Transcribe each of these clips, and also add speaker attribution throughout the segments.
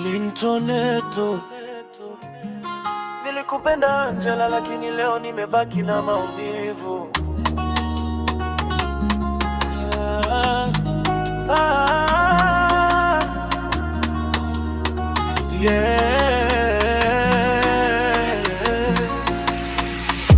Speaker 1: Clintoneto. Nilikupenda Angela, lakini leo nimebaki na maumivu.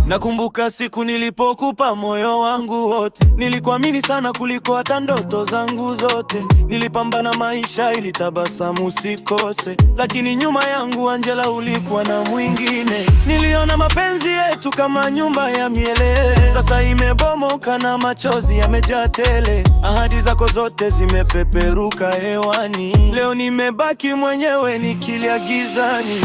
Speaker 1: Nakumbuka siku nilipokupa moyo wangu wote. Nilikuamini sana kuliko hata ndoto zangu zote. Nilipambana maisha ili tabasamu sikose, lakini nyuma yangu Angela ulikuwa na mwingine. Niliona mapenzi yetu kama nyumba ya miele, sasa imebomoka na machozi yamejaa tele. Ahadi zako zote zimepeperuka hewani, leo nimebaki mwenyewe nikilia gizani.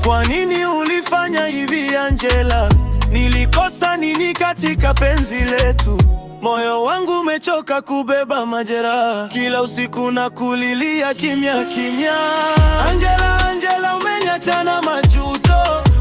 Speaker 1: Kwa nini ulifanya hivi Angela? Nilikosa nini katika penzi letu? Moyo wangu umechoka kubeba majeraha, kila usiku na kulilia kimya kimya. Angela, Angela, umeniacha na majuto,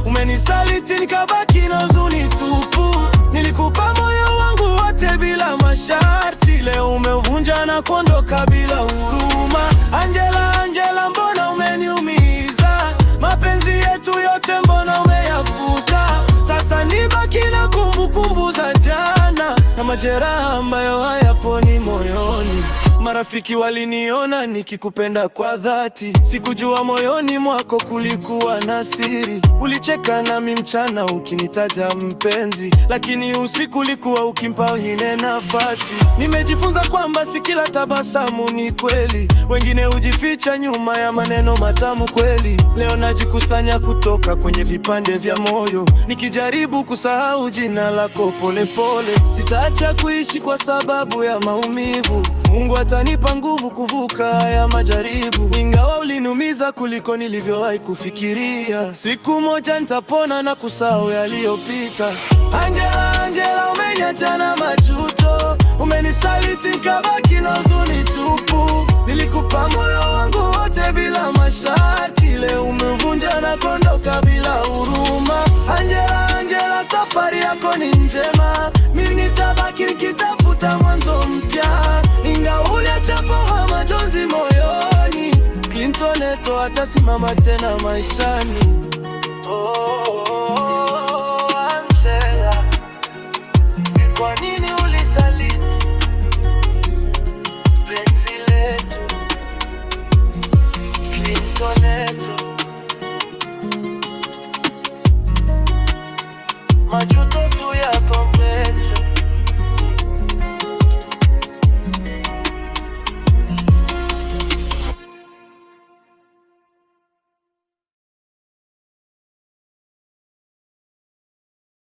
Speaker 1: umenisaliti nikabaki na huzuni tupu. Nilikupa moyo wangu wote bila masharti, leo umeuvunja na kuondoka bila huruma. Angela, Angela, mbona umeniumiza? Mapenzi yetu yote mbona umeyafuta? Sasa nibaki na kumbukumbu za jana na majeraha ambayo hayaponi moyoni. Marafiki waliniona nikikupenda kwa dhati, sikujua moyoni mwako kulikuwa na siri. Ulicheka nami mchana ukinitaja mpenzi, lakini usiku ulikuwa ukimpa wengine nafasi. Nimejifunza kwamba si kila tabasamu ni kweli, wengine hujificha nyuma ya maneno matamu kweli. Leo najikusanya kutoka kwenye vipande vya moyo, nikijaribu kusahau jina lako polepole. Sitaacha kuishi kwa sababu ya maumivu, Mungu atanipa nguvu kuvuka haya majaribu. Ingawa uliniumiza kuliko nilivyowahi kufikiria, siku moja nitapona na kusahau yaliyopita. Angela, Angela, umeniacha na majuto, umenisaliti nikabaki na huzuni tupu. Nilikupa moyo wangu wote bila masharti, leo umevunja na kuondoka bila huruma. Angela, Angela, safari yako ni njema, mimi nitabaki nikitafuta mwanzo mpya. Ingawa uliacha poa majonzi moyoni, Clintoneto atasimama tena maishani. Oh, oh, oh.